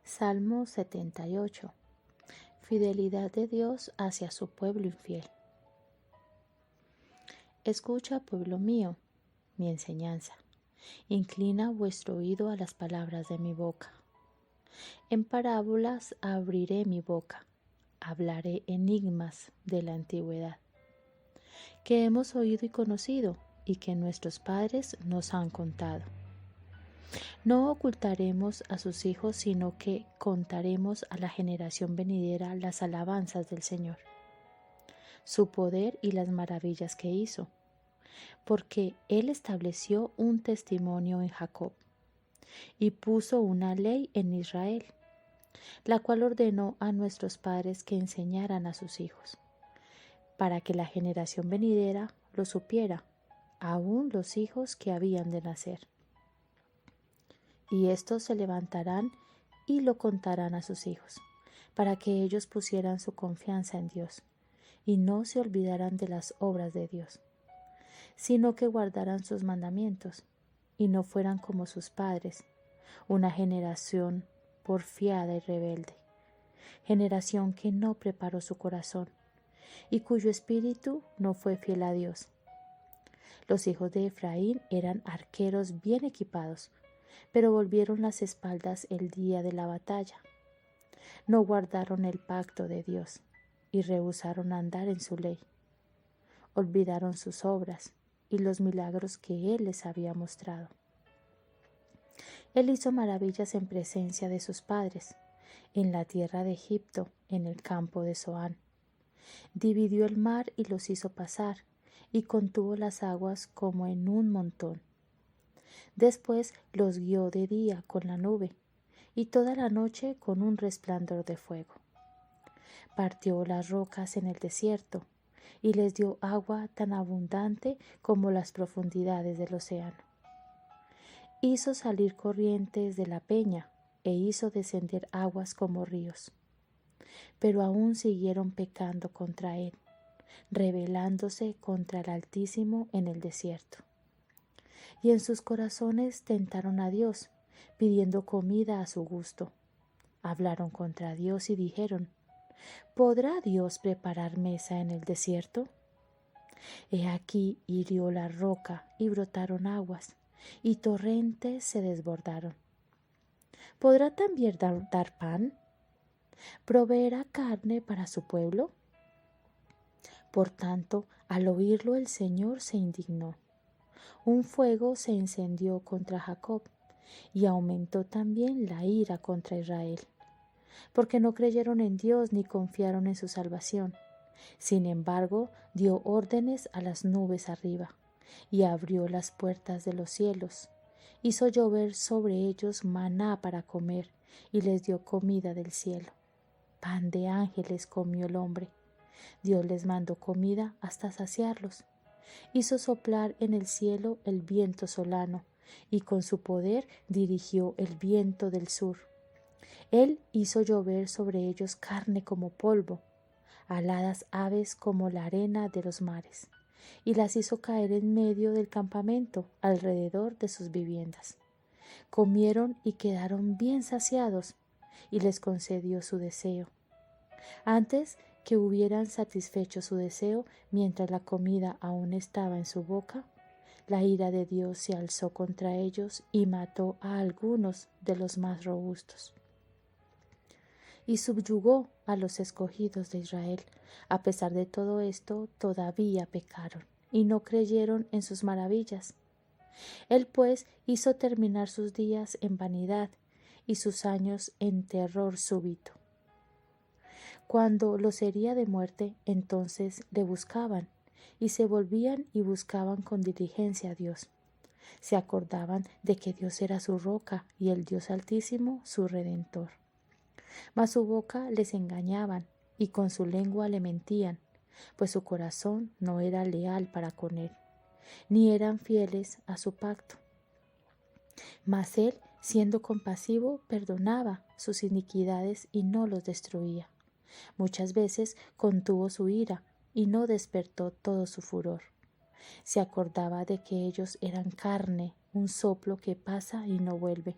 Salmo 78. Fidelidad de Dios hacia su pueblo infiel. Escucha, pueblo mío, mi enseñanza. Inclina vuestro oído a las palabras de mi boca. En parábolas abriré mi boca, hablaré enigmas de la antigüedad, que hemos oído y conocido, y que nuestros padres nos han contado. No ocultaremos a sus hijos, sino que contaremos a la generación venidera las alabanzas del Señor, su poder y las maravillas que hizo, porque Él estableció un testimonio en Jacob y puso una ley en Israel, la cual ordenó a nuestros padres que enseñaran a sus hijos, para que la generación venidera lo supiera, aun los hijos que habían de nacer. Y estos se levantarán y lo contarán a sus hijos, para que ellos pusieran su confianza en Dios, y no se olvidaran de las obras de Dios, sino que guardaran sus mandamientos, y no fueran como sus padres, una generación porfiada y rebelde, generación que no preparó su corazón, y cuyo espíritu no fue fiel a Dios. Los hijos de Efraín eran arqueros bien equipados, pero volvieron las espaldas el día de la batalla. No guardaron el pacto de Dios y rehusaron andar en su ley. Olvidaron sus obras y los milagros que Él les había mostrado. Él hizo maravillas en presencia de sus padres, en la tierra de Egipto, en el campo de Zoán. Dividió el mar y los hizo pasar, y contuvo las aguas como en un montón. Después los guió de día con la nube, y toda la noche con un resplandor de fuego. Partió las rocas en el desierto, y les dio agua tan abundante como las profundidades del océano. Hizo salir corrientes de la peña, e hizo descender aguas como ríos. Pero aún siguieron pecando contra él, rebelándose contra el Altísimo en el desierto. Y en sus corazones tentaron a Dios, pidiendo comida a su gusto. Hablaron contra Dios y dijeron: ¿podrá Dios preparar mesa en el desierto? He aquí hirió la roca y brotaron aguas, y torrentes se desbordaron. ¿Podrá también dar pan? ¿Proveerá carne para su pueblo? Por tanto, al oírlo el Señor se indignó. Un fuego se encendió contra Jacob, y aumentó también la ira contra Israel, porque no creyeron en Dios ni confiaron en su salvación. Sin embargo, dio órdenes a las nubes arriba, y abrió las puertas de los cielos. Hizo llover sobre ellos maná para comer, y les dio comida del cielo. Pan de ángeles comió el hombre. Dios les mandó comida hasta saciarlos. Hizo soplar en el cielo el viento solano, y con su poder dirigió el viento del sur. Él hizo llover sobre ellos carne como polvo, aladas aves como la arena de los mares, y las hizo caer en medio del campamento, alrededor de sus viviendas. Comieron y quedaron bien saciados, y les concedió su deseo. Antes que hubieran satisfecho su deseo, mientras la comida aún estaba en su boca, la ira de Dios se alzó contra ellos y mató a algunos de los más robustos. Y subyugó a los escogidos de Israel. A pesar de todo esto, todavía pecaron y no creyeron en sus maravillas. Él pues hizo terminar sus días en vanidad y sus años en terror súbito. Cuando los hería de muerte, entonces le buscaban, y se volvían y buscaban con diligencia a Dios. Se acordaban de que Dios era su roca y el Dios Altísimo su Redentor. Mas su boca les engañaban, y con su lengua le mentían, pues su corazón no era leal para con él, ni eran fieles a su pacto. Mas él, siendo compasivo, perdonaba sus iniquidades y no los destruía. Muchas veces contuvo su ira y no despertó todo su furor. Se acordaba de que ellos eran carne, un soplo que pasa y no vuelve.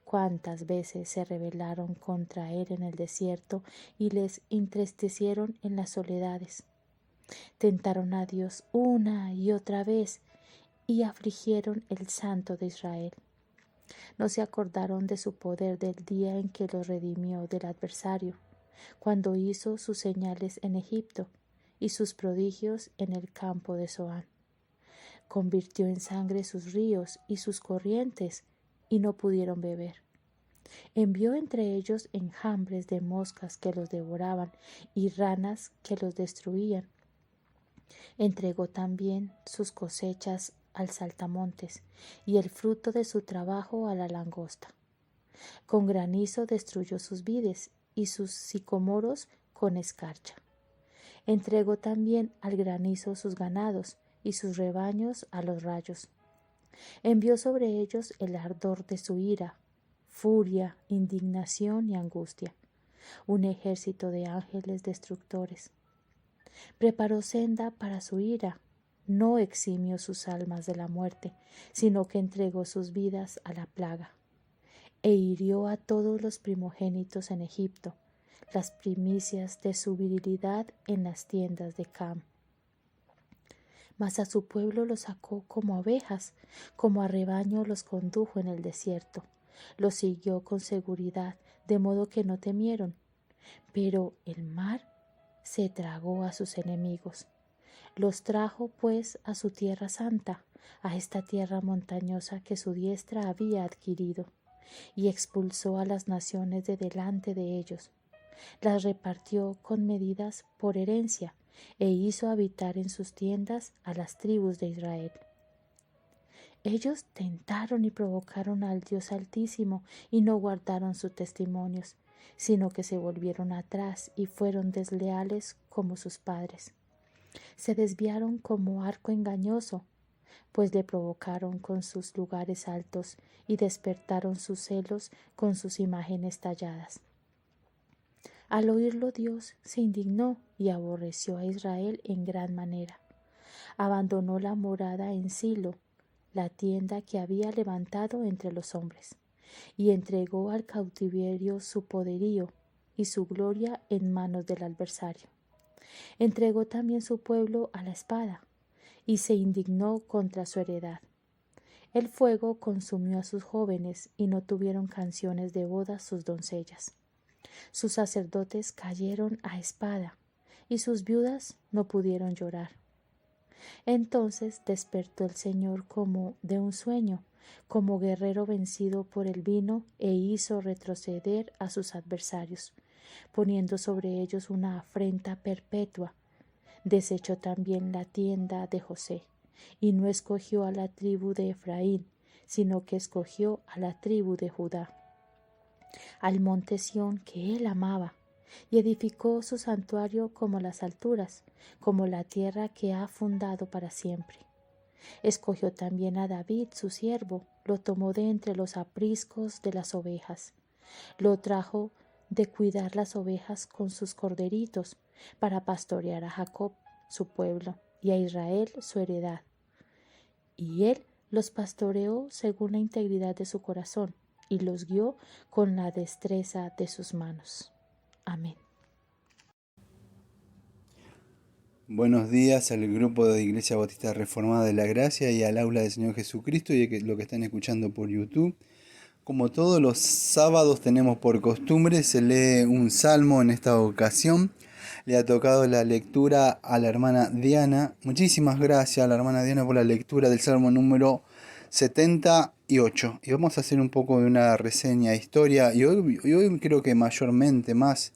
Cuántas veces se rebelaron contra él en el desierto y les entristecieron en las soledades. Tentaron a Dios una y otra vez y afligieron el Santo de Israel. No se acordaron de su poder del día en que los redimió del adversario, cuando hizo sus señales en Egipto y sus prodigios en el campo de Zoán. Convirtió en sangre sus ríos y sus corrientes, y no pudieron beber. Envió entre ellos enjambres de moscas que los devoraban y ranas que los destruían. Entregó también sus cosechas al saltamontes y el fruto de su trabajo a la langosta. Con granizo destruyó sus vides y sus sicomoros con escarcha. Entregó también al granizo sus ganados y sus rebaños a los rayos. Envió sobre ellos el ardor de su ira, furia, indignación y angustia, un ejército de ángeles destructores. Preparó senda para su ira, no eximió sus almas de la muerte, sino que entregó sus vidas a la plaga, e hirió a todos los primogénitos en Egipto, las primicias de su virilidad en las tiendas de Cam. Mas a su pueblo los sacó como abejas, como a rebaño los condujo en el desierto. Los siguió con seguridad, de modo que no temieron. Pero el mar se tragó a sus enemigos. Los trajo, pues, a su tierra santa, a esta tierra montañosa que su diestra había adquirido, y expulsó a las naciones de delante de ellos. Las repartió con medidas por herencia, e hizo habitar en sus tiendas a las tribus de Israel. Ellos tentaron y provocaron al Dios Altísimo y no guardaron sus testimonios, sino que se volvieron atrás y fueron desleales como sus padres. Se desviaron como arco engañoso, pues le provocaron con sus lugares altos y despertaron sus celos con sus imágenes talladas. Al oírlo Dios se indignó y aborreció a Israel en gran manera. Abandonó la morada en Silo, la tienda que había levantado entre los hombres, y entregó al cautiverio su poderío y su gloria en manos del adversario. Entregó también su pueblo a la espada, y se indignó contra su heredad. El fuego consumió a sus jóvenes, y no tuvieron canciones de boda sus doncellas. Sus sacerdotes cayeron a espada, y sus viudas no pudieron llorar. Entonces despertó el Señor como de un sueño, como guerrero vencido por el vino, e hizo retroceder a sus adversarios, poniendo sobre ellos una afrenta perpetua. Desechó también la tienda de José, y no escogió a la tribu de Efraín, sino que escogió a la tribu de Judá, al monte Sión que él amaba, y edificó su santuario como las alturas, como la tierra que ha fundado para siempre. Escogió también a David su siervo, lo tomó de entre los apriscos de las ovejas, lo trajo de cuidar las ovejas con sus corderitos, para pastorear a Jacob su pueblo y a Israel su heredad. Y él los pastoreó según la integridad de su corazón, y los guió con la destreza de sus manos. Amén. Buenos días al grupo de Iglesia Bautista Reformada de la Gracia y al aula del Señor Jesucristo y lo que están escuchando por YouTube. Como todos los sábados tenemos por costumbre, se lee un salmo en esta ocasión. Le ha tocado la lectura a la hermana Diana. Muchísimas gracias a la hermana Diana por la lectura del salmo número 78. Y vamos a hacer un poco de una reseña historia. Y hoy creo que mayormente, más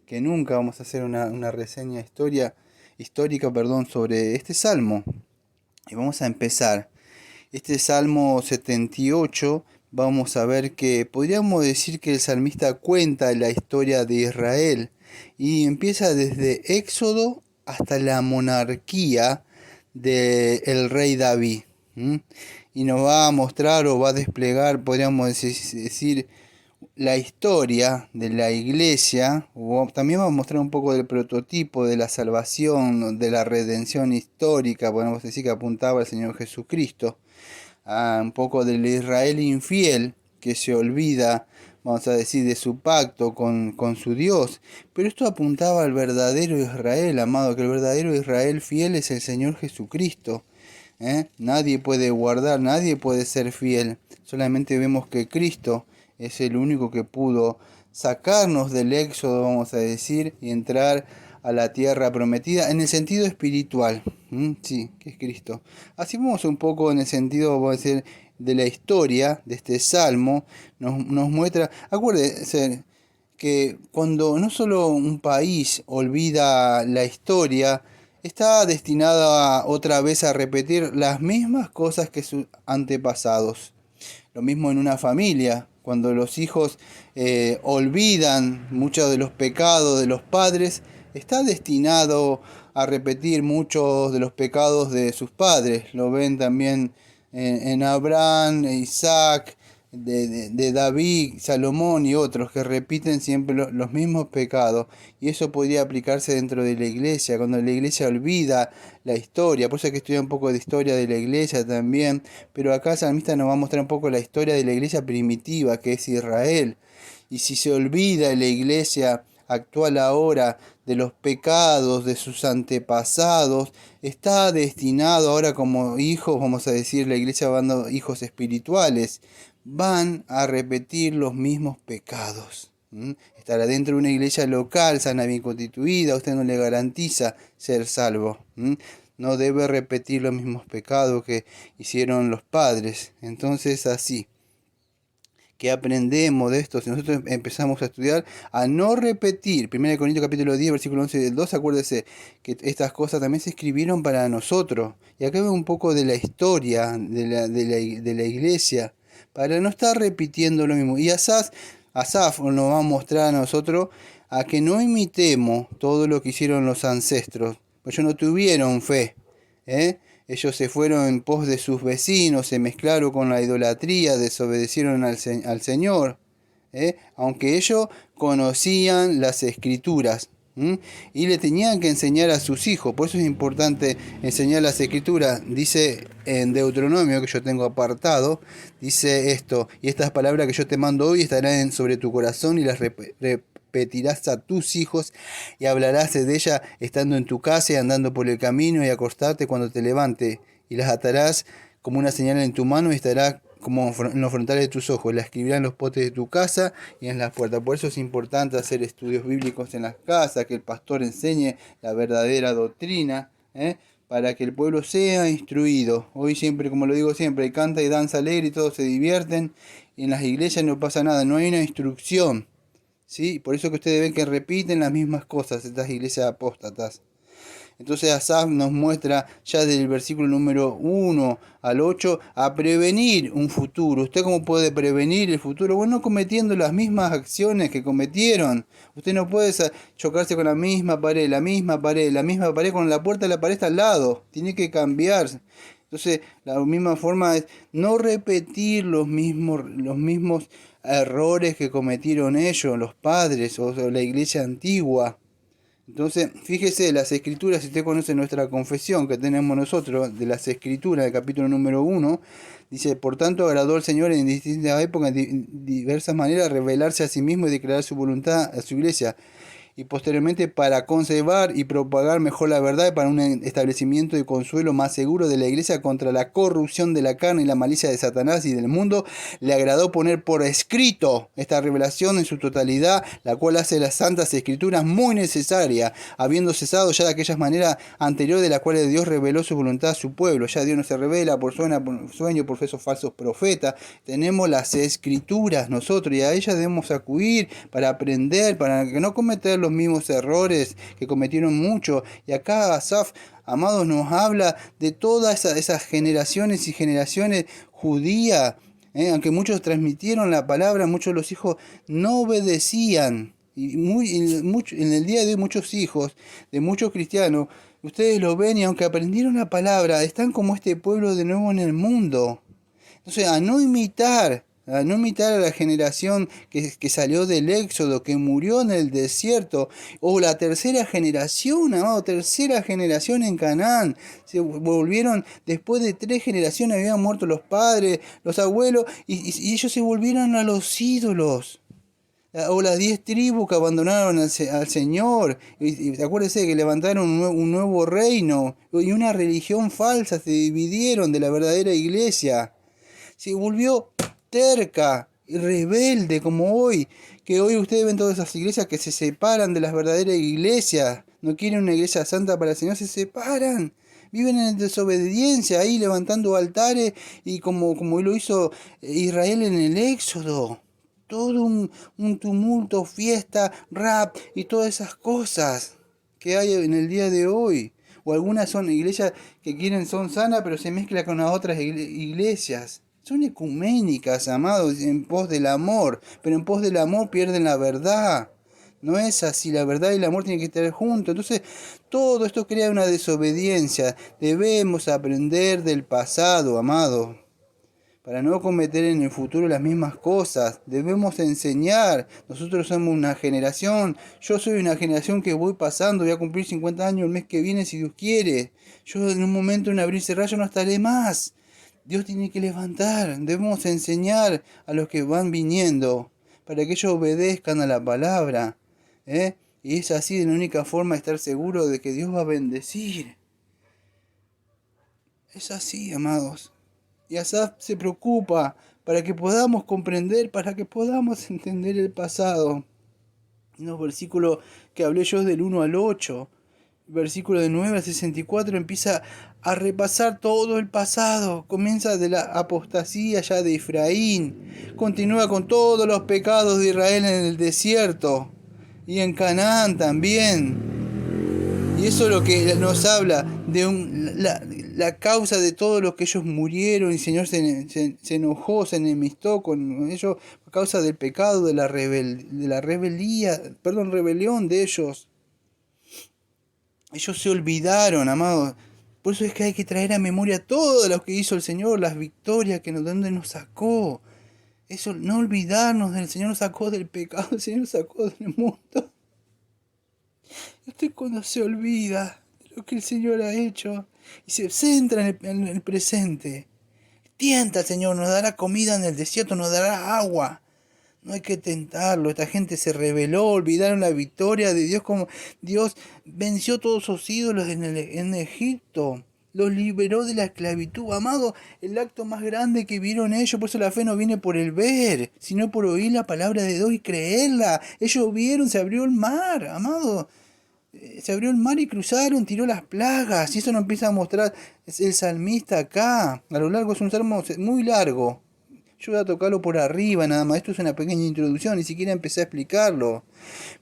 que nunca, vamos a hacer una reseña histórica sobre este salmo. Y vamos a empezar. Este salmo 78, vamos a ver que podríamos decir que el salmista cuenta la historia de Israel y empieza desde Éxodo hasta la monarquía del rey David. Y nos va a mostrar o va a desplegar, podríamos decir, la historia de la iglesia, o también va a mostrar un poco del prototipo de la salvación, de la redención histórica, podemos decir que apuntaba al Señor Jesucristo, un poco del Israel infiel que se olvida, vamos a decir, de su pacto con su Dios. Pero esto apuntaba al verdadero Israel, amado, que el verdadero Israel fiel es el Señor Jesucristo. Nadie puede guardar, nadie puede ser fiel. Solamente vemos que Cristo es el único que pudo sacarnos del éxodo, vamos a decir, y entrar a la tierra prometida en el sentido espiritual. Sí, que es Cristo. Así vamos un poco en el sentido, vamos a decir, de la historia de este salmo. Nos muestra, acuérdense que cuando no solo un país olvida la historia, está destinada otra vez a repetir las mismas cosas que sus antepasados. Lo mismo en una familia, cuando los hijos olvidan muchos de los pecados de los padres, está destinado a repetir muchos de los pecados de sus padres. Lo ven también en Abraham, Isaac, de David, Salomón y otros que repiten siempre los mismos pecados. Y eso podría aplicarse dentro de la iglesia, cuando la iglesia olvida la historia. Por eso hay que estudiar un poco de historia de la iglesia también. Pero acá el salmista nos va a mostrar un poco la historia de la iglesia primitiva, que es Israel. Y si se olvida la iglesia actual ahora de los pecados de sus antepasados, está destinado ahora como hijos, vamos a decir, la iglesia va dando hijos espirituales, van a repetir los mismos pecados. Estará dentro de una iglesia local, sana, bien constituida, usted no le garantiza ser salvo. No debe repetir los mismos pecados que hicieron los padres. Entonces así, ¿qué aprendemos de esto? Si nosotros empezamos a estudiar a no repetir, 1 Corintios capítulo 10, versículo 11 del 2, acuérdese que estas cosas también se escribieron para nosotros. Y acá vemos un poco de la historia de la iglesia, para no estar repitiendo lo mismo. Y Asaf nos va a mostrar a nosotros a que no imitemos todo lo que hicieron los ancestros, pues ellos no tuvieron fe, Ellos se fueron en pos de sus vecinos, se mezclaron con la idolatría, desobedecieron al Señor, aunque ellos conocían las escrituras. Y le tenían que enseñar a sus hijos. Por eso es importante enseñar las escrituras. Dice en Deuteronomio, que yo tengo apartado, dice esto: y estas palabras que yo te mando hoy estarán sobre tu corazón y las repetirás a tus hijos y hablarás de ella estando en tu casa y andando por el camino y acostarte cuando te levante, y las atarás como una señal en tu mano y estará como en los frontales de tus ojos, la escribirán en los potes de tu casa y en las puertas. Por eso es importante hacer estudios bíblicos en las casas, que el pastor enseñe la verdadera doctrina, para que el pueblo sea instruido. Hoy siempre, como lo digo siempre, canta y danza alegre y todos se divierten, y en las iglesias no pasa nada, no hay una instrucción, ¿sí? Por eso que ustedes ven que repiten las mismas cosas estas iglesias apóstatas. Entonces Asaf nos muestra ya del versículo número 1 al 8 a prevenir un futuro. ¿Usted cómo puede prevenir el futuro? Bueno, no cometiendo las mismas acciones que cometieron. Usted no puede chocarse con la misma pared con la puerta de la pared está al lado. Tiene que cambiar. Entonces, la misma forma es no repetir los mismos errores que cometieron ellos, los padres o la iglesia antigua. Entonces, fíjese, las escrituras, si usted conoce nuestra confesión que tenemos nosotros de las escrituras, del capítulo número 1, dice: por tanto agradó al Señor en distintas épocas, en diversas maneras, revelarse a sí mismo y declarar su voluntad a su iglesia, y posteriormente para conservar y propagar mejor la verdad y para un establecimiento de consuelo más seguro de la iglesia contra la corrupción de la carne y la malicia de Satanás y del mundo, le agradó poner por escrito esta revelación en su totalidad, la cual hace las santas escrituras muy necesaria, habiendo cesado ya de aquellas maneras anteriores de las cuales Dios reveló su voluntad a su pueblo. Ya Dios no se revela por sueño, por esos falsos profetas. Tenemos las escrituras nosotros y a ellas debemos acudir para aprender, para que no cometer los mismos errores que cometieron muchos. Y acá Asaf, amados, nos habla de todas esas generaciones y generaciones judías, aunque muchos transmitieron la palabra, muchos de los hijos no obedecían. Y en el día de hoy muchos hijos de muchos cristianos, ustedes lo ven, y aunque aprendieron la palabra, están como este pueblo de nuevo en el mundo. Entonces, a no imitar No imitar a la generación que salió del Éxodo, que murió en el desierto, o la tercera generación, amado, tercera generación en Canaán. Se volvieron, después de 3 generaciones habían muerto los padres, los abuelos, y ellos se volvieron a los ídolos. O las 10 tribus que abandonaron al Señor. Y acuérdense que levantaron un nuevo reino y una religión falsa, se dividieron de la verdadera iglesia. Se volvió terca y rebelde como hoy, que hoy ustedes ven todas esas iglesias que se separan de las verdaderas iglesias, no quieren una iglesia santa para el Señor, se separan, viven en desobediencia ahí levantando altares y como lo hizo Israel en el Éxodo, todo un tumulto, fiesta, rap y todas esas cosas que hay en el día de hoy. O algunas son iglesias que son sanas, pero se mezclan con las otras iglesias. Son ecuménicas, amados, en pos del amor, pero en pos del amor pierden la verdad. No es así, la verdad y el amor tienen que estar juntos. Entonces, todo esto crea una desobediencia. Debemos aprender del pasado, amados, para no cometer en el futuro las mismas cosas. Debemos enseñar. Nosotros somos una generación. Yo soy una generación que voy pasando. Voy a cumplir 50 años el mes que viene, si Dios quiere. Yo en un momento, en abrir y cerrar, yo no estaré más. Dios tiene que levantar. Debemos enseñar a los que van viniendo para que ellos obedezcan a la palabra. Y es así de la única forma de estar seguro de que Dios va a bendecir. Es así, amados. Y Asaf se preocupa para que podamos comprender, para que podamos entender el pasado. En los versículos que hablé yo del 1 al 8, versículo de 9 al 64, empieza a repasar todo el pasado. Comienza de la apostasía ya de Efraín, continúa con todos los pecados de Israel en el desierto y en Canaán también. Y eso es lo que nos habla de la causa de todo lo que ellos murieron. Y el Señor se enojó, se enemistó con ellos a causa del pecado, de la rebelión de ellos. Ellos se olvidaron, amados. Por eso es que hay que traer a memoria todo lo que hizo el Señor, las victorias de donde nos sacó. Eso, no olvidarnos del Señor, nos sacó del pecado, el Señor nos sacó del mundo. Usted cuando se olvida de lo que el Señor ha hecho y se centra en el presente, tienta al Señor, nos dará comida en el desierto, nos dará agua. No hay que tentarlo. Esta gente se rebeló, olvidaron la victoria de Dios, como Dios venció todos sus ídolos en Egipto. Los liberó de la esclavitud. Amado, el acto más grande que vieron ellos. Por eso la fe no viene por el ver, sino por oír la palabra de Dios y creerla. Ellos vieron, se abrió el mar, amado. Se abrió el mar y cruzaron, tiró las plagas. Y eso nos empieza a mostrar el salmista acá. A lo largo es un salmo muy largo. Yo voy a tocarlo por arriba nada más. Esto es una pequeña introducción, ni siquiera empecé a explicarlo.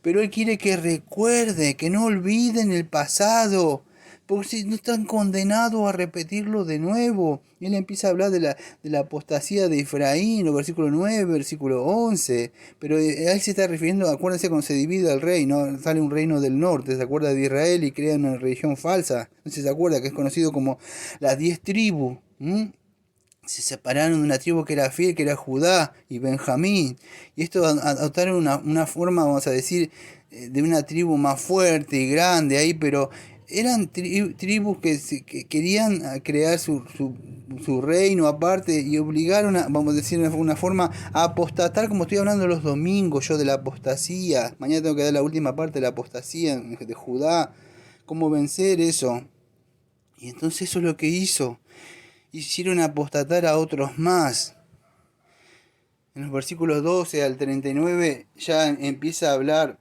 Pero él quiere que recuerde, que no olviden el pasado, porque si no están condenados a repetirlo de nuevo. Y él empieza a hablar de la apostasía de Efraín, los versículo 9, versículo 11. Pero ahí se está refiriendo, acuérdense cuando se divide el reino, sale un reino del norte, se acuerda de Israel y crean una religión falsa. Entonces se acuerda que es conocido como las 10 tribus. Se separaron de una tribu que era fiel, que era Judá y Benjamín. Y esto adoptaron una forma, vamos a decir, de una tribu más fuerte y grande ahí, pero eran tribus que querían crear su reino aparte y obligaron a, vamos a decir de una forma, a apostatar, como estoy hablando los domingos yo de la apostasía. Mañana tengo que dar la última parte de la apostasía de Judá, cómo vencer eso. Y entonces eso es lo que hizo. Hicieron apostatar a otros más. En los versículos 12 al 39 ya empieza a hablar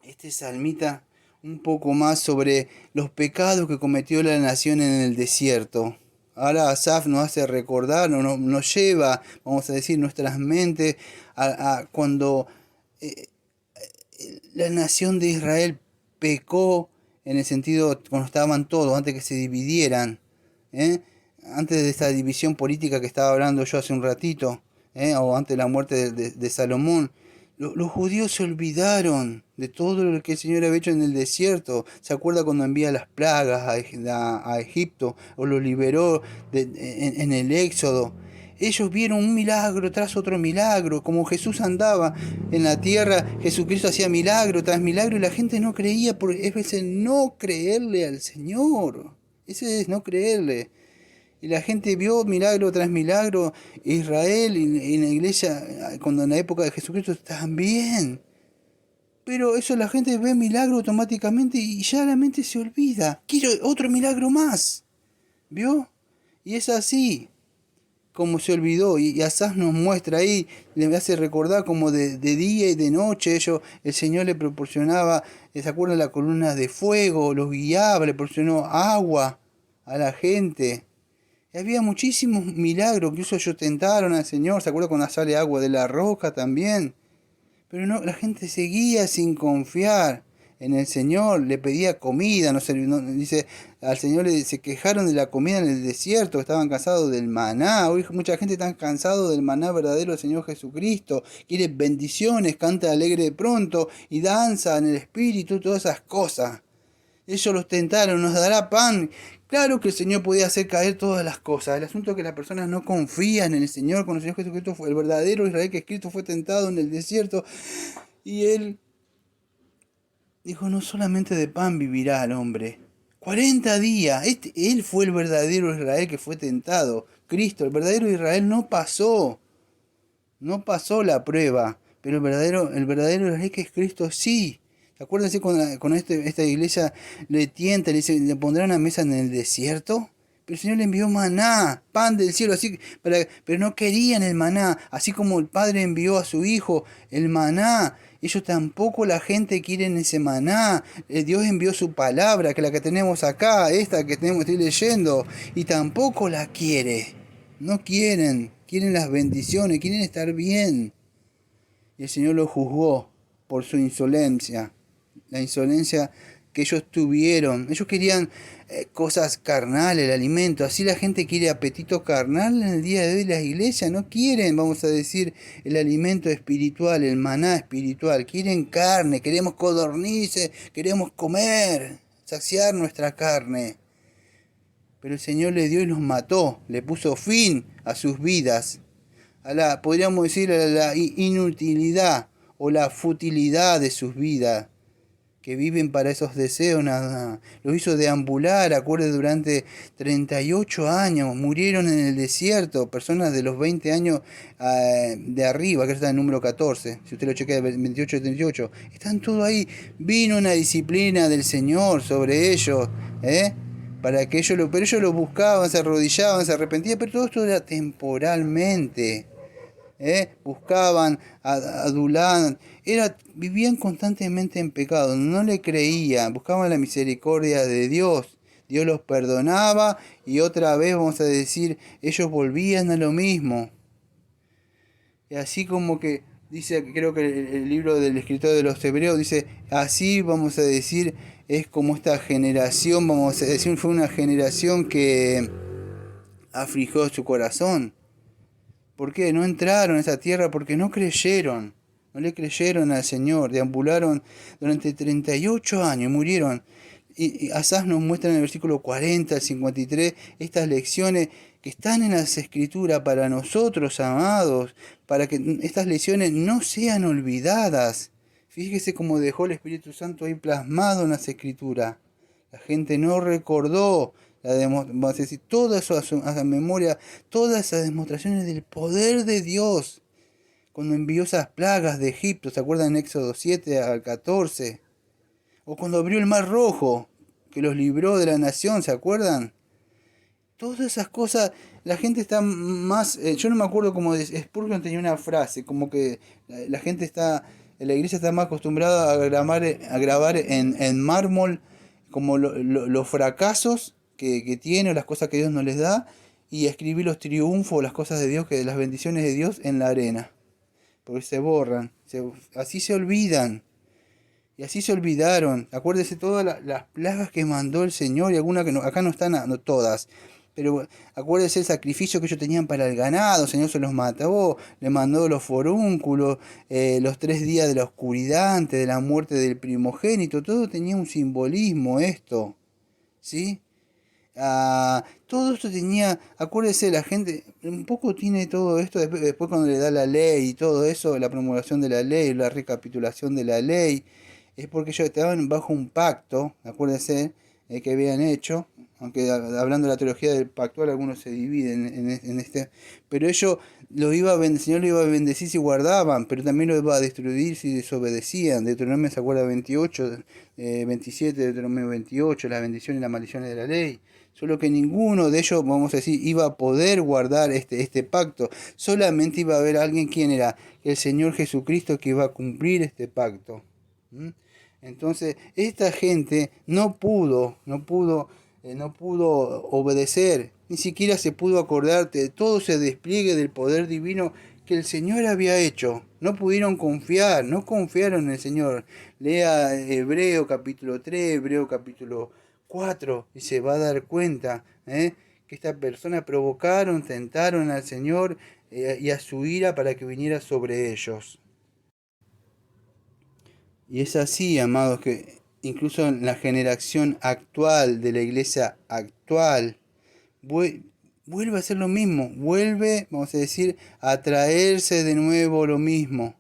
este salmita un poco más sobre los pecados que cometió la nación en el desierto. Ahora Asaf nos hace recordar, nos lleva, vamos a decir, nuestras mentes a cuando la nación de Israel pecó, en el sentido cuando estaban todos, antes que se dividieran, antes de esta división política que estaba hablando yo hace un ratito, o antes de la muerte de Salomón. Los judíos se olvidaron de todo lo que el Señor había hecho en el desierto. ¿Se acuerda cuando envía las plagas a Egipto o lo liberó en el Éxodo? Ellos vieron un milagro tras otro milagro, como Jesús andaba en la tierra, Jesucristo hacía milagro tras milagro y la gente no creía, porque es veces no creerle al Señor. Ese es no creerle. Y la gente vio milagro tras milagro. Israel y en la iglesia, cuando en la época de Jesucristo, también. Pero eso la gente ve milagro automáticamente y ya la mente se olvida. Quiero otro milagro más. ¿Vio? Y es así como se olvidó. Y Asaf nos muestra ahí, le hace recordar como de día y de noche el Señor le proporcionaba, ¿se acuerdan? La columna de fuego, los guiaba, le proporcionó agua a la gente. Y había muchísimos milagros, incluso ellos tentaron al Señor, ¿se acuerdan cuando sale agua de la roca también? Pero no, la gente seguía sin confiar en el Señor, le pedía comida, dice, al Señor se quejaron de la comida en el desierto, estaban cansados del maná. Hoy mucha gente está cansado del maná verdadero del Señor Jesucristo, quiere bendiciones, canta alegre de pronto y danza en el espíritu, todas esas cosas. Ellos los tentaron, nos dará pan. Claro que el Señor podía hacer caer todas las cosas. El asunto es que las personas no confían en el Señor. Cuando el Señor Jesucristo fue el verdadero Israel que Cristo fue tentado en el desierto. Y Él dijo, no solamente de pan vivirá el hombre. 40 días. Él fue el verdadero Israel que fue tentado. Cristo, el verdadero Israel no pasó. No pasó la prueba. Pero el verdadero Israel que es Cristo sí. Acuérdense con esta iglesia le tienta, le dice, le pondrán una mesa en el desierto. Pero el Señor le envió maná, pan del cielo, pero no querían el maná. Así como el Padre envió a su Hijo el maná, ellos tampoco la gente quieren ese maná. Dios envió su palabra, que la que tenemos acá, esta que estoy leyendo, y tampoco la quiere. No quieren las bendiciones, quieren estar bien. Y el Señor los juzgó por su insolencia. La insolencia que ellos tuvieron. Ellos querían cosas carnales, el alimento. Así la gente quiere apetito carnal en el día de hoy. Las iglesias no quieren, vamos a decir, el alimento espiritual, el maná espiritual. Quieren carne, queremos codornices, queremos comer, saciar nuestra carne. Pero el Señor les dio y los mató, le puso fin a sus vidas. Podríamos decir, a la inutilidad o la futilidad de sus vidas, que viven para esos deseos nada más. Los hizo deambular, acuérdense, durante 38 años. Murieron en el desierto, personas de los 20 años de arriba, que está en el número 14. Si usted lo chequea, 28 y 38. Están todos ahí. Vino una disciplina del Señor sobre ellos, para que pero ellos lo buscaban, se arrodillaban, se arrepentían, pero todo esto era temporalmente. Buscaban, adulaban, vivían constantemente en pecado, no le creían, buscaban la misericordia de Dios. Dios los perdonaba y otra vez, vamos a decir, ellos volvían a lo mismo. Y así como que dice, creo que el libro del escritor de los Hebreos dice, así vamos a decir, es como esta generación, vamos a decir, fue una generación que afligió su corazón. ¿Por qué? No entraron a esa tierra porque no creyeron. No le creyeron al Señor. Deambularon durante 38 años, murieron. Y Asaf nos muestra en el versículo 40 al 53 estas lecciones que están en las Escrituras para nosotros, amados, para que estas lecciones no sean olvidadas. Fíjese cómo dejó el Espíritu Santo ahí plasmado en las Escrituras. La gente no recordó, vamos a decir, toda eso a su memoria, todas esas demostraciones del poder de Dios. Cuando envió esas plagas de Egipto, ¿se acuerdan en Éxodo 7 al 14? O cuando abrió el Mar Rojo, que los libró de la nación, ¿se acuerdan? Todas esas cosas, la gente está más... yo no me acuerdo cómo Spurgeon tenía una frase, como que la gente está... La iglesia está más acostumbrada a grabar en mármol como los fracasos que tiene, o las cosas que Dios no les da, y escribir los triunfos, las cosas de Dios, las bendiciones de Dios en la arena. Porque se borran, así se olvidan. Y así se olvidaron. Acuérdese todas las plagas que mandó el Señor, y algunas que acá no están, no todas. Pero acuérdese el sacrificio que ellos tenían para el ganado, el Señor se los mató, le mandó los forúnculos, los 3 días de la oscuridad antes de la muerte del primogénito, todo tenía un simbolismo esto, ¿sí? Todo esto tenía, acuérdese, la gente un poco tiene todo esto, después cuando le da la ley y todo eso, la promulgación de la ley, la recapitulación de la ley, es porque ellos estaban bajo un pacto, acuérdese, que habían hecho, aunque hablando de la teología del pactual, algunos se dividen en este, pero ellos el Señor lo iba a bendecir si guardaban, pero también lo iba a destruir si desobedecían. Deuteronomio se acuerda 28, 27, Deuteronomio 28, las bendiciones y las maldiciones de la ley. Solo que ninguno de ellos, vamos a decir, iba a poder guardar este pacto. Solamente iba a haber alguien, ¿quién era? El Señor Jesucristo, que iba a cumplir este pacto. Entonces, esta gente no pudo obedecer, ni siquiera se pudo acordar de todo ese despliegue del poder divino que el Señor había hecho. No pudieron confiar, no confiaron en el Señor. Lea Hebreo capítulo 3, Hebreo capítulo 4, y se va a dar cuenta que estas personas provocaron, tentaron al Señor y a su ira para que viniera sobre ellos. Y es así, amados, que incluso en la generación actual de la iglesia actual, vuelve a ser lo mismo, vuelve, vamos a decir, a traerse de nuevo lo mismo.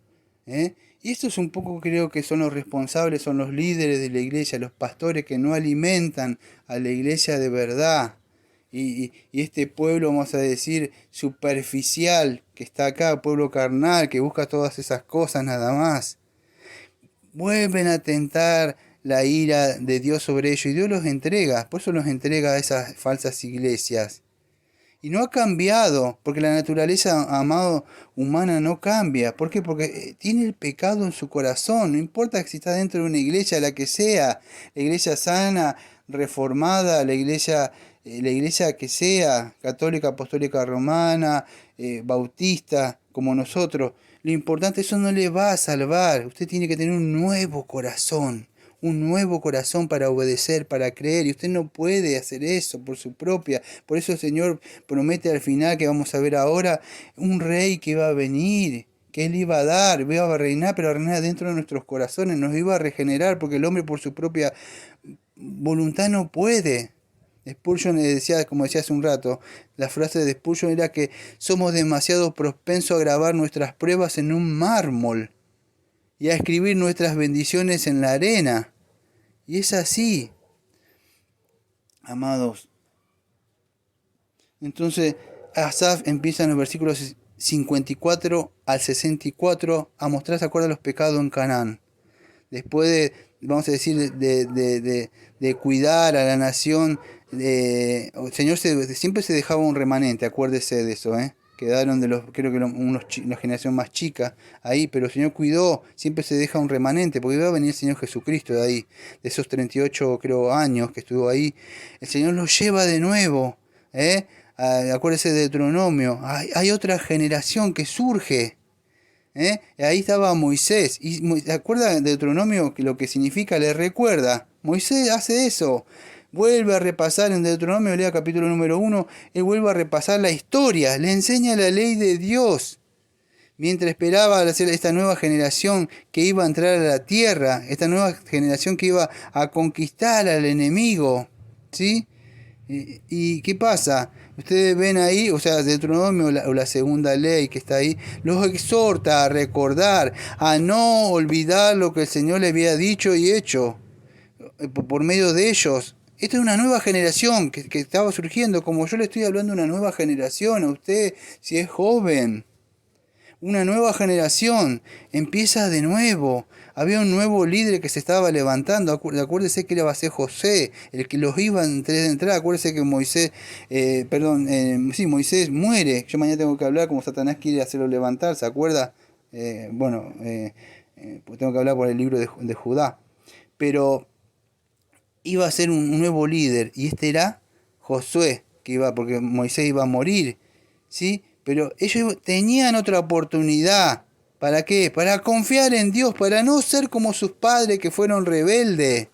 Y esto es un poco, creo que son los responsables, son los líderes de la iglesia, los pastores que no alimentan a la iglesia de verdad. Y este pueblo, vamos a decir, superficial que está acá, pueblo carnal, que busca todas esas cosas nada más. Vuelven a tentar la ira de Dios sobre ellos y Dios los entrega, por eso los entrega a esas falsas iglesias. Y no ha cambiado, porque la naturaleza, amado, humana no cambia. ¿Por qué? Porque tiene el pecado en su corazón. No importa si está dentro de una iglesia, la que sea, la iglesia sana, reformada, la iglesia que sea, católica, apostólica romana, bautista, como nosotros. Lo importante, eso no le va a salvar. Usted tiene que tener un nuevo corazón para obedecer, para creer, y usted no puede hacer eso por su propia. Por eso el Señor promete al final, que vamos a ver ahora, un rey que iba a venir, que Él iba a dar, iba a reinar, pero a reinar dentro de nuestros corazones, nos iba a regenerar, porque el hombre por su propia voluntad no puede. Spurgeon decía, como decía hace un rato, la frase de Spurgeon era que somos demasiado propensos a grabar nuestras pruebas en un mármol y a escribir nuestras bendiciones en la arena. Y es así, amados. Entonces, Asaf empieza en los versículos 54 al 64 a mostrar, ¿se acuerdan?, los pecados en Canaán. Después de, vamos a decir, de cuidar a la nación, el Señor siempre se dejaba un remanente, acuérdese de eso, Quedaron creo que una generación más chica ahí, pero el Señor cuidó, siempre se deja un remanente, porque iba a venir el Señor Jesucristo de ahí, de esos 38, creo, años que estuvo ahí. El Señor los lleva de nuevo, acuérdese de Deuteronomio, hay otra generación que surge. Ahí estaba Moisés, y ¿se acuerda de Deuteronomio lo que significa? Le recuerda, Moisés hace eso. Vuelve a repasar en Deuteronomio, lea capítulo número 1, él vuelve a repasar la historia, le enseña la ley de Dios. Mientras esperaba esta nueva generación que iba a entrar a la tierra, esta nueva generación que iba a conquistar al enemigo. ¿Sí? ¿Y qué pasa? Ustedes ven ahí, o sea, Deuteronomio o la segunda ley que está ahí, los exhorta a recordar, a no olvidar lo que el Señor le había dicho y hecho por medio de ellos. Esta es una nueva generación que estaba surgiendo, como yo le estoy hablando de una nueva generación a usted, si es joven. Una nueva generación empieza de nuevo. Había un nuevo líder que se estaba levantando. Acuérdese que iba a ser José, el que los iba a entrar. Acuérdese que Moisés muere. Yo mañana tengo que hablar como Satanás quiere hacerlo levantar, ¿se acuerda? Tengo que hablar por el libro de Judá. Pero iba a ser un nuevo líder, y este era Josué, porque Moisés iba a morir, ¿sí? Pero ellos tenían otra oportunidad. ¿Para qué? Para confiar en Dios, para no ser como sus padres que fueron rebeldes.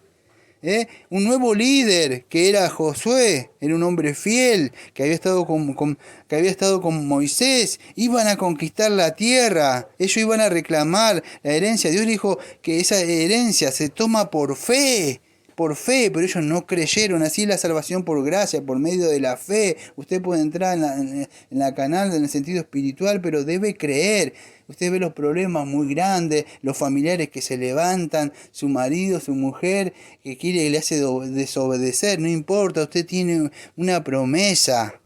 Un nuevo líder que era Josué, era un hombre fiel, que había estado con Moisés, iban a conquistar la tierra, ellos iban a reclamar la herencia. Dios dijo que esa herencia se toma por fe. por fe, pero ellos no creyeron. Así es la salvación por gracia, por medio de la fe. Usted puede entrar en la canal en el sentido espiritual, pero debe creer. Usted ve los problemas muy grandes, los familiares que se levantan, su marido, su mujer, que le hace desobedecer, no importa, usted tiene una promesa.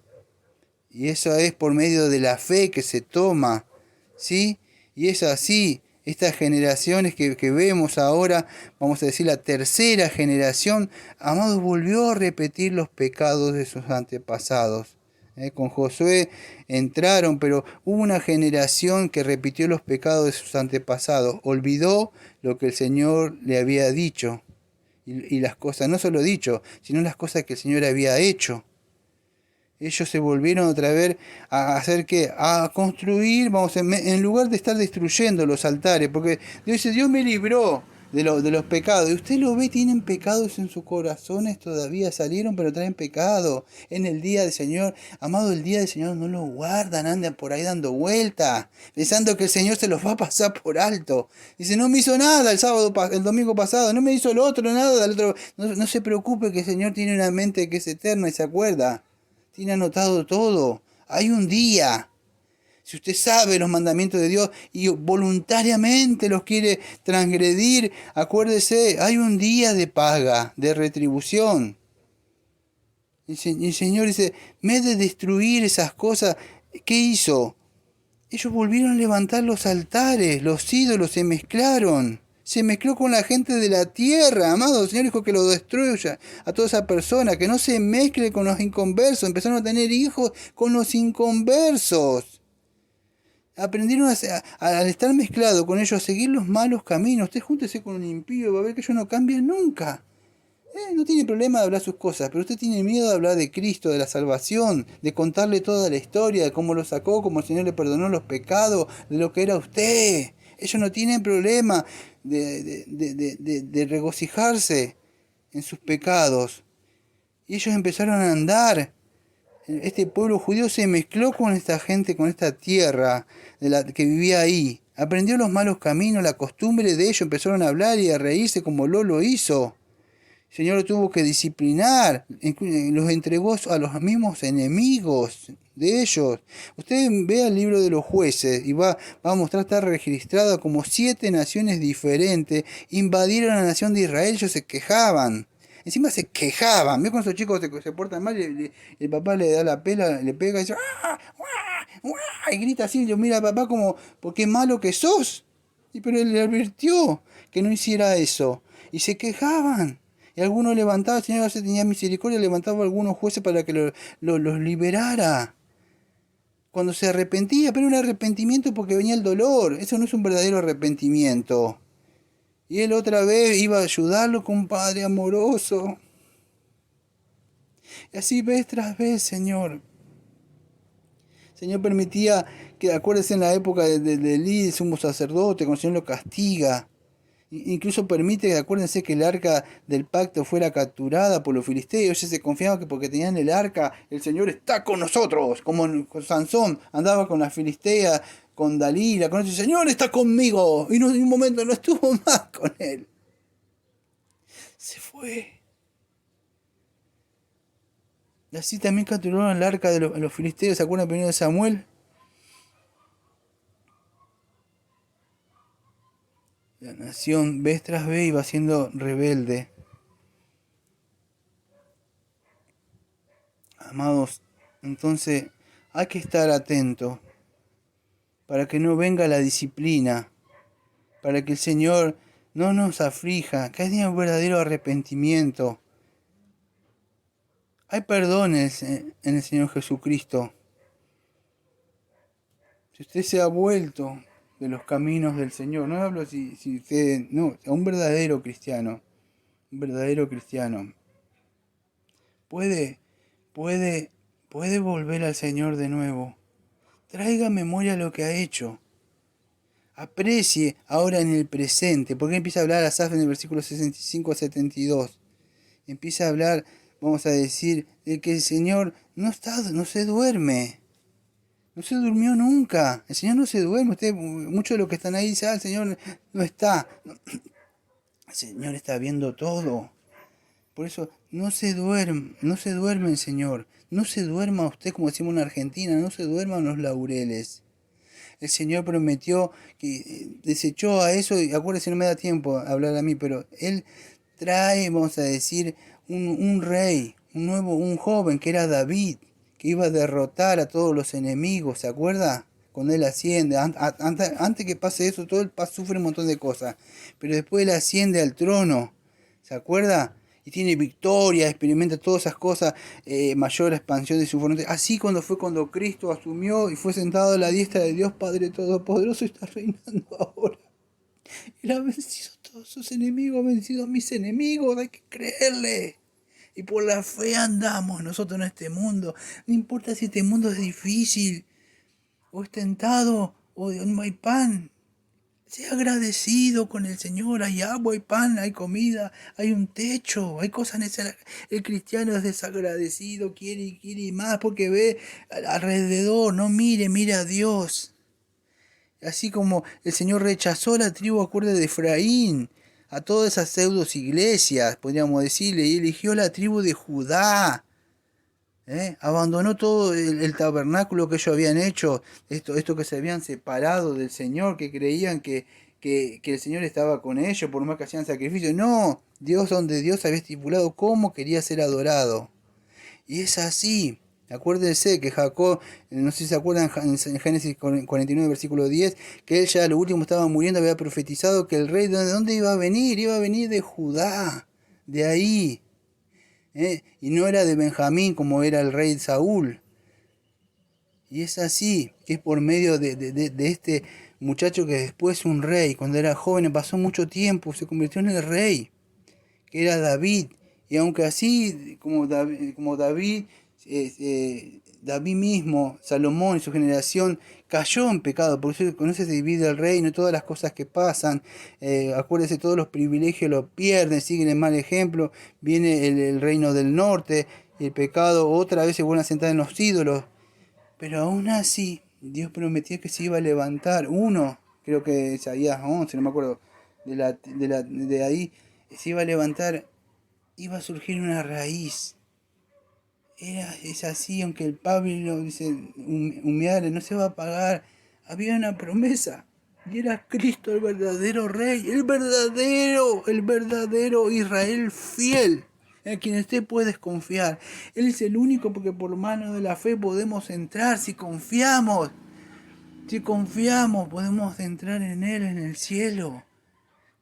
Y eso es por medio de la fe que se toma, ¿sí? Y es así, estas generaciones que vemos ahora, vamos a decir la tercera generación, amados, volvió a repetir los pecados de sus antepasados. Con Josué entraron, pero hubo una generación que repitió los pecados de sus antepasados, olvidó lo que el Señor le había dicho, y las cosas, no solo dicho, sino las cosas que el Señor había hecho. Ellos se volvieron otra vez a hacer ¿qué? A construir, en lugar de estar destruyendo los altares, porque Dios dice, Dios me libró de los pecados. Y usted lo ve, tienen pecados en sus corazones todavía, salieron pero traen pecado. En el día del Señor, amado, el día del Señor no lo guardan, andan por ahí dando vueltas, pensando que el Señor se los va a pasar por alto. Dice, no me hizo nada el domingo pasado, no me hizo el otro, nada del otro. No se preocupe que el Señor tiene una mente que es eterna y se acuerda. Tiene anotado todo. Hay un día. Si usted sabe los mandamientos de Dios y voluntariamente los quiere transgredir, acuérdese, hay un día de paga, de retribución. Y el Señor dice, en vez de destruir esas cosas, ¿qué hizo? Ellos volvieron a levantar los altares, los ídolos se mezclaron. Se mezcló con la gente de la tierra, amado. El Señor dijo que lo destruya a toda esa persona, que no se mezcle con los inconversos. Empezaron a tener hijos con los inconversos. Aprendieron al estar mezclado con ellos a seguir los malos caminos. Usted júntese con un impío y va a ver que ellos no cambian nunca. No tiene problema de hablar sus cosas, pero usted tiene miedo de hablar de Cristo, de la salvación, de contarle toda la historia, de cómo lo sacó, cómo el Señor le perdonó los pecados, de lo que era usted. Ellos no tienen problema de regocijarse en sus pecados. Y ellos empezaron a andar. Este pueblo judío se mezcló con esta gente, con esta tierra que vivía ahí. Aprendió los malos caminos, la costumbre de ellos. Empezaron a hablar y a reírse como lo hizo. El Señor lo tuvo que disciplinar, los entregó a los mismos enemigos de ellos. Usted vea el libro de los jueces y va a mostrar, está registrado como 7 naciones diferentes invadieron la nación de Israel. Ellos se quejaban. Encima se quejaban. Ve con esos chicos se portan mal y el papá le da la pela, le pega y dice ¡ah! ¡ah! ¡ah! Y grita así. Yo mira al papá como, ¿por qué malo que sos? Pero él le advirtió que no hiciera eso. Y se quejaban. Y algunos levantaban, el Señor tenía misericordia, levantaba a algunos jueces para que los liberara. Cuando se arrepentía, pero un arrepentimiento porque venía el dolor. Eso no es un verdadero arrepentimiento. Y él otra vez iba a ayudarlo con un Padre amoroso. Y así vez tras vez, Señor. El Señor permitía que, acuérdense en la época de Elí, el sumo sacerdote, cuando el Señor lo castiga. Incluso permite, acuérdense, que el arca del pacto fuera capturada por los filisteos. Ellos se confiaban que porque tenían el arca, el Señor está con nosotros. Como Sansón andaba con la filistea, con Dalila, con el Señor está conmigo. Y en un momento no estuvo más con él. Se fue. Y así también capturaron el arca de los filisteos. ¿Se acuerdan primero de Samuel? La nación vez tras vez iba siendo rebelde. Amados, entonces hay que estar atentos para que no venga la disciplina, para que el Señor no nos aflija, que haya un verdadero arrepentimiento. Hay perdones en el Señor Jesucristo. Si usted se ha vuelto de los caminos del Señor, no hablo si usted, no, a un verdadero cristiano, puede volver al Señor de nuevo. Traiga a memoria lo que ha hecho. Aprecie ahora en el presente, porque empieza a hablar Asaf en el versículo 65 a 72. Empieza a hablar, vamos a decir, de que el Señor no se duerme. No se durmió nunca. El Señor no se duerme. Muchos de los que están ahí dicen, el Señor no está. El Señor está viendo todo. Por eso no se duermen, Señor. No se duerma usted, como decimos en Argentina, no se duerman los laureles. El Señor prometió que desechó a eso, y acuérdese, no me da tiempo hablar a mí, pero Él trae, vamos a decir, un rey, un joven que era David, que iba a derrotar a todos los enemigos, ¿se acuerda? Cuando Él asciende, antes que pase eso, todo el sufre un montón de cosas, pero después Él asciende al trono, ¿se acuerda? Y tiene victoria, experimenta todas esas cosas, mayor expansión de su frontera. Así cuando Cristo asumió y fue sentado a la diestra de Dios Padre Todopoderoso, está reinando ahora. Él ha vencido a todos sus enemigos, ha vencido a mis enemigos, hay que creerle. Y por la fe andamos nosotros en este mundo. No importa si este mundo es difícil, o es tentado, o no hay pan. Sea agradecido con el Señor, hay agua, hay pan, hay comida, hay un techo, hay cosas necesarias. El cristiano es desagradecido, quiere más porque ve alrededor, no mire a Dios. Así como el Señor rechazó la tribu acuerda de Efraín, a todas esas pseudos iglesias, podríamos decirle, y eligió la tribu de Judá. Abandonó todo el tabernáculo que ellos habían hecho, esto que se habían separado del Señor, que creían que el Señor estaba con ellos, por más que hacían sacrificio. No, donde Dios había estipulado cómo quería ser adorado. Y es así. Acuérdense que Jacob, no sé si se acuerdan, en Génesis 49, versículo 10, que él ya lo último estaba muriendo, había profetizado que el rey, ¿de dónde iba a venir? Iba a venir de Judá, de ahí. Y no era de Benjamín como era el rey Saúl. Y es así, que es por medio de este muchacho que después un rey, cuando era joven, pasó mucho tiempo, se convirtió en el rey, que era David. Y aunque así, como David, David mismo, Salomón y su generación, cayó en pecado, por eso con eso se divide el reino y todas las cosas que pasan. Acuérdense, todos los privilegios los pierden, siguen el mal ejemplo, viene el reino del norte, y el pecado otra vez se vuelve a sentar en los ídolos. Pero aún así, Dios prometió que se iba a levantar uno, creo que Isaías 11, no me acuerdo, de ahí, se iba a levantar, iba a surgir una raíz. Es así, aunque el Pablo dice, humillare, no se va a pagar. Había una promesa, y era Cristo el verdadero rey, el verdadero Israel fiel, en quien usted puede confiar. Él es el único, porque por mano de la fe podemos entrar si confiamos. Si confiamos, podemos entrar en Él, en el cielo.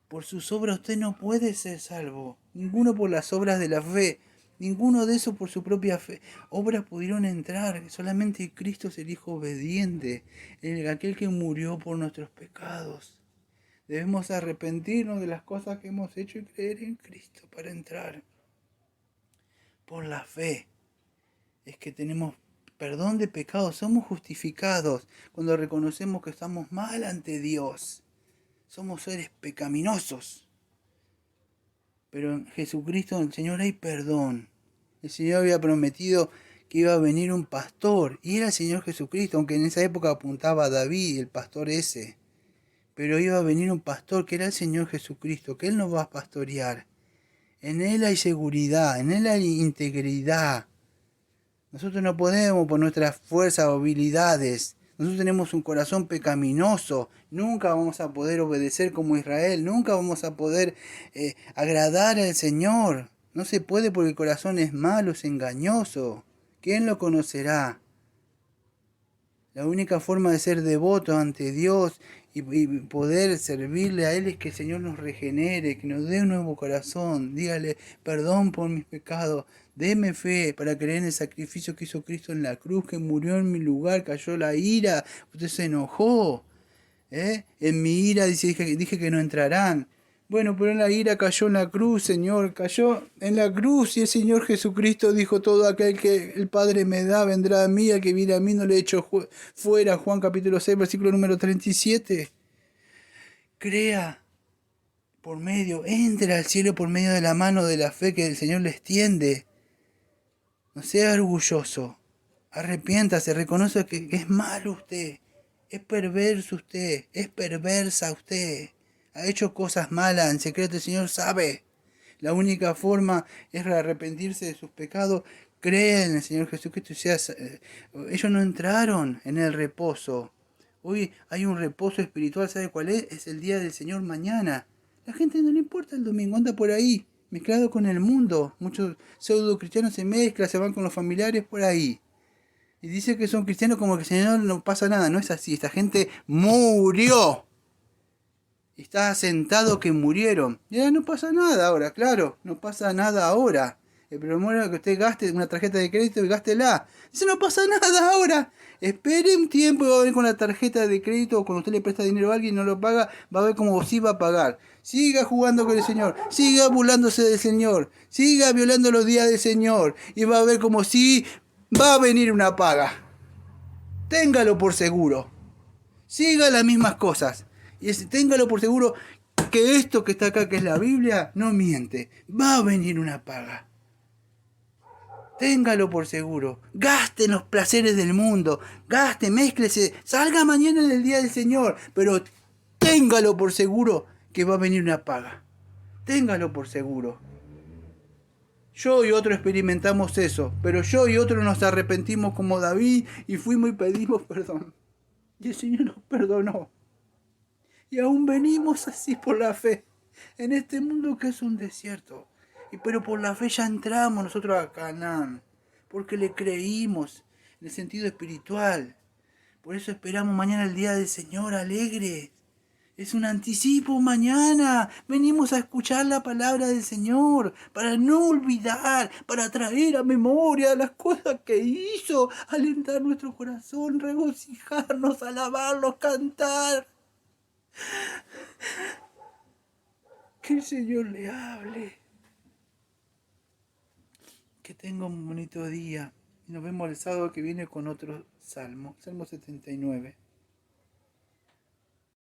Por sus obras usted no puede ser salvo, ninguno por las obras de la fe. Ninguno de esos por su propia fe. Obras pudieron entrar. Solamente Cristo es el Hijo obediente. Aquel que murió por nuestros pecados. Debemos arrepentirnos de las cosas que hemos hecho y creer en Cristo para entrar. Por la fe. Es que tenemos perdón de pecados. Somos justificados cuando reconocemos que estamos mal ante Dios. Somos seres pecaminosos. Pero en Jesucristo, el Señor, hay perdón. El Señor había prometido que iba a venir un pastor. Y era el Señor Jesucristo, aunque en esa época apuntaba a David, el pastor ese. Pero iba a venir un pastor que era el Señor Jesucristo, que Él nos va a pastorear. En Él hay seguridad, en Él hay integridad. Nosotros no podemos por nuestras fuerzas o habilidades. Nosotros tenemos un corazón pecaminoso. Nunca vamos a poder obedecer como Israel. Nunca vamos a poder agradar al Señor. No se puede porque el corazón es malo, es engañoso. ¿Quién lo conocerá? La única forma de ser devoto ante Dios y poder servirle a Él es que el Señor nos regenere, que nos dé un nuevo corazón. Dígale, perdón por mis pecados. Deme fe para creer en el sacrificio que hizo Cristo en la cruz, que murió en mi lugar, cayó la ira, usted se enojó. En mi ira dije que no entrarán. Bueno, pero en la ira cayó en la cruz, Señor, cayó en la cruz y el Señor Jesucristo dijo, todo aquel que el Padre me da vendrá a mí, al que viene a mí no le echo fuera. Juan capítulo 6, versículo número 37. Crea entre al cielo por medio de la mano de la fe que el Señor le extiende. No sea orgulloso, arrepiéntase, reconoce que es malo usted, es perverso usted, es perversa usted, ha hecho cosas malas, en secreto el Señor sabe, La única forma es arrepentirse de sus pecados. Cree en el Señor Jesucristo. Ellos no entraron en el reposo. Hoy hay un reposo espiritual. ¿Sabe cuál es? Es el día del Señor mañana. La gente no le importa el domingo, anda por ahí, mezclado con el mundo. Muchos pseudo cristianos se mezclan, se van con los familiares por ahí. Y dice que son cristianos como que el Señor no pasa nada. No es así. Esta gente murió. Está sentado que murieron. Ya no pasa nada ahora, claro. No pasa nada ahora. El problema es que usted gaste una tarjeta de crédito y gástela. Dice, no pasa nada ahora. Espere un tiempo y va a ver con la tarjeta de crédito o cuando usted le presta dinero a alguien y no lo paga, va a ver cómo sí va a pagar. Siga jugando con el Señor. Siga burlándose del Señor. Siga violando los días del Señor. Y va a ver como sí va a venir una paga. Téngalo por seguro. Siga las mismas cosas. Y téngalo por seguro que esto que está acá, que es la Biblia, no miente. Va a venir una paga. Téngalo por seguro. Gaste en los placeres del mundo. Gaste, mézclese. Salga mañana en el día del Señor. Pero téngalo por seguro que va a venir una paga. Téngalo por seguro. Yo y otro experimentamos eso. Pero yo y otro nos arrepentimos como David y fuimos y pedimos perdón. Y el Señor nos perdonó. Y aún venimos así por la fe. En este mundo que es un desierto. Pero por la fe ya entramos nosotros a Canaán. Porque le creímos en el sentido espiritual. Por eso esperamos mañana el día del Señor alegre. Es un anticipo mañana. Venimos a escuchar la palabra del Señor. Para no olvidar. Para traer a memoria las cosas que hizo. Alentar nuestro corazón. Regocijarnos, alabarlos, cantar. Que el Señor le hable. Que tenga un bonito día. Y nos vemos el sábado que viene con otro salmo. Salmo 79.